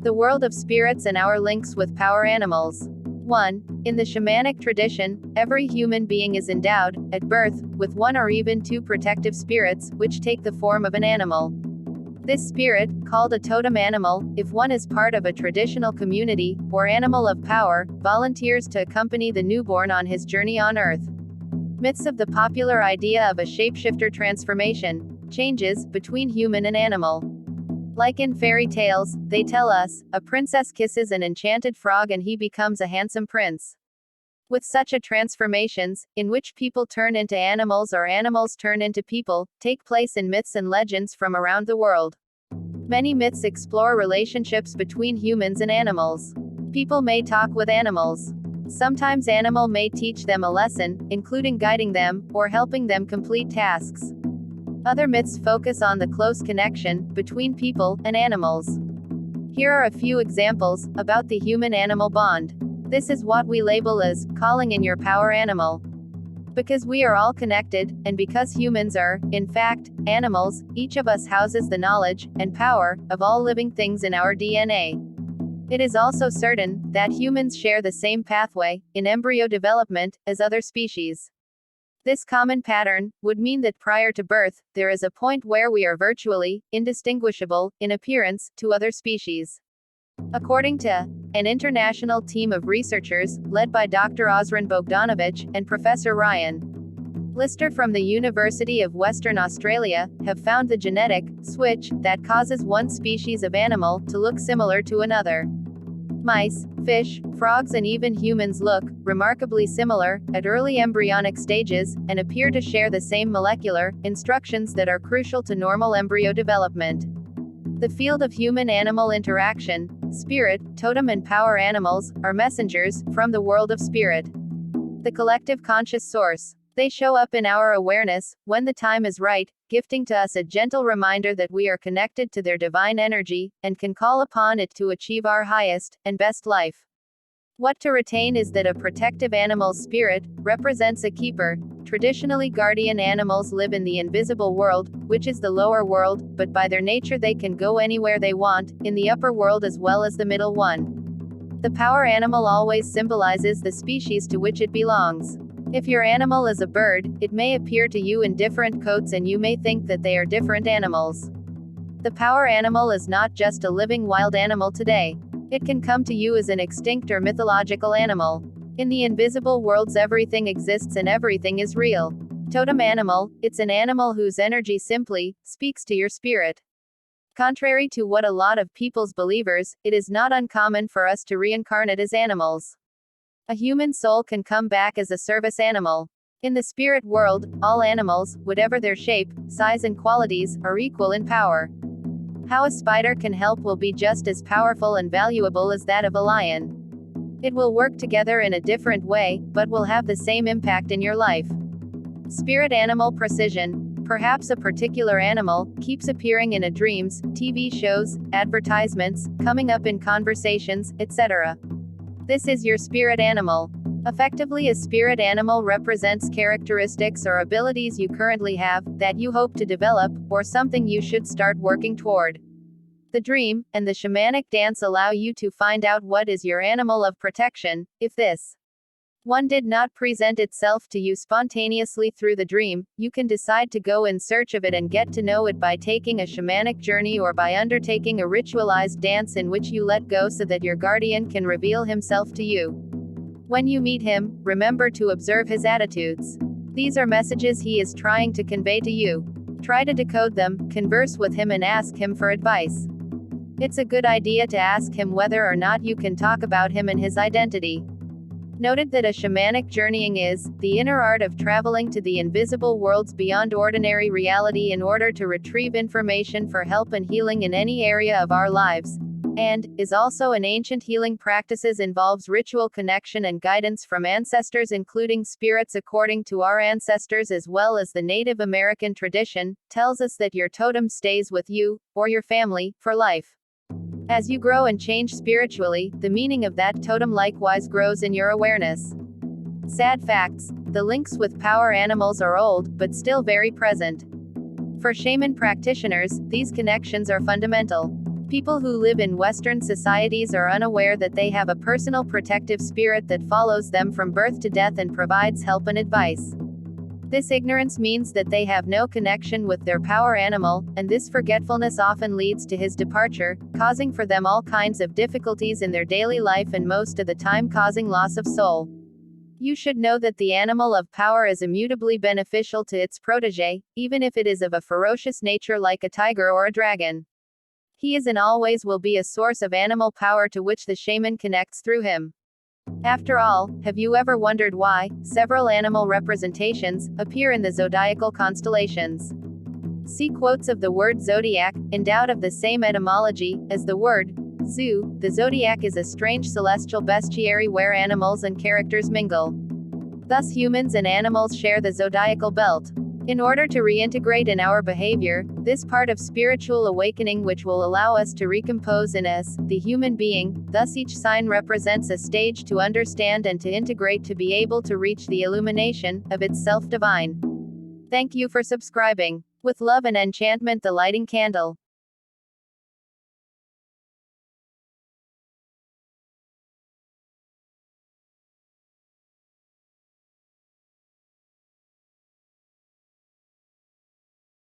The world of spirits and our links with power animals. 1. In the shamanic tradition, every human being is endowed, at birth, with one or even two protective spirits, which take the form of an animal. This spirit, called a totem animal, if one is part of a traditional community, or animal of power, volunteers to accompany the newborn on his journey on Earth. Myths of the popular idea of a shapeshifter transformation, changes, between human and animal. Like in fairy tales, they tell us, a princess kisses an enchanted frog and he becomes a handsome prince. With such a transformations, in which people turn into animals or animals turn into people, take place in myths and legends from around the world. Many myths explore relationships between humans and animals. People may talk with animals. Sometimes animal may teach them a lesson, including guiding them, or helping them complete tasks. Other myths focus on the close connection between people and animals. Here are a few examples about the human-animal bond. This is what we label as calling in your power animal. Because we are all connected, and because humans are, in fact, animals, each of us houses the knowledge and power of all living things in our DNA. It is also certain that humans share the same pathway in embryo development as other species. This common pattern would mean that prior to birth, there is a point where we are virtually indistinguishable in appearance to other species. According to an international team of researchers, led by Dr. Ozren Bogdanovich and Professor Ryan Lister from the University of Western Australia, have found the genetic switch that causes one species of animal to look similar to another. Mice, fish, frogs and even humans look remarkably similar at early embryonic stages, and appear to share the same molecular instructions that are crucial to normal embryo development. The field of human-animal interaction, spirit, totem and power animals, are messengers from the world of spirit. The collective conscious source. They show up in our awareness, when the time is right, gifting to us a gentle reminder that we are connected to their divine energy, and can call upon it to achieve our highest and best life. What to retain is that a protective animal's spirit represents a keeper. Traditionally, guardian animals live in the invisible world, which is the lower world, but by their nature they can go anywhere they want, in the upper world as well as the middle one. The power animal always symbolizes the species to which it belongs. If your animal is a bird, it may appear to you in different coats and you may think that they are different animals. The power animal is not just a living wild animal today. It can come to you as an extinct or mythological animal. In the invisible worlds everything exists and everything is real. Totem animal, it's an animal whose energy simply speaks to your spirit. Contrary to what a lot of people's believers, it is not uncommon for us to reincarnate as animals. A human soul can come back as a service animal. In the spirit world, all animals, whatever their shape, size and qualities, are equal in power. How a spider can help will be just as powerful and valuable as that of a lion. It will work together in a different way, but will have the same impact in your life. Spirit animal precision. Perhaps a particular animal keeps appearing in a dreams, TV shows, advertisements, coming up in conversations, etc. This is your spirit animal. Effectively, a spirit animal represents characteristics or abilities you currently have, that you hope to develop, or something you should start working toward. The dream and the shamanic dance allow you to find out what is your animal of protection. If this one did not present itself to you spontaneously through the dream, you can decide to go in search of it and get to know it by taking a shamanic journey or by undertaking a ritualized dance in which you let go so that your guardian can reveal himself to you. When you meet him, remember to observe his attitudes. These are messages he is trying to convey to you. Try to decode them, converse with him and ask him for advice. It's a good idea to ask him whether or not you can talk about him and his identity. Noted that a shamanic journeying is the inner art of traveling to the invisible worlds beyond ordinary reality in order to retrieve information for help and healing in any area of our lives, and is also an ancient healing practices involves ritual connection and guidance from ancestors including spirits according to our ancestors as well as the Native American tradition, tells us that your totem stays with you, or your family, for life. As you grow and change spiritually, the meaning of that totem likewise grows in your awareness. Sad facts. The links with power animals are old, but still very present. For shaman practitioners, these connections are fundamental. People who live in Western societies are unaware that they have a personal protective spirit that follows them from birth to death and provides help and advice. This ignorance means that they have no connection with their power animal, and this forgetfulness often leads to his departure, causing for them all kinds of difficulties in their daily life and most of the time causing loss of soul. You should know that the animal of power is immutably beneficial to its protege, even if it is of a ferocious nature like a tiger or a dragon. He is and always will be a source of animal power to which the shaman connects through him. After all, have you ever wondered why several animal representations appear in the zodiacal constellations? See quotes of the word zodiac, endowed of the same etymology as the word zoo. The zodiac is a strange celestial bestiary where animals and characters mingle. Thus humans and animals share the zodiacal belt. In order to reintegrate in our behavior, this part of spiritual awakening which will allow us to recompose in us, the human being, thus each sign represents a stage to understand and to integrate to be able to reach the illumination of its self-divine. Thank you for subscribing. With love and enchantment, the lighting candle.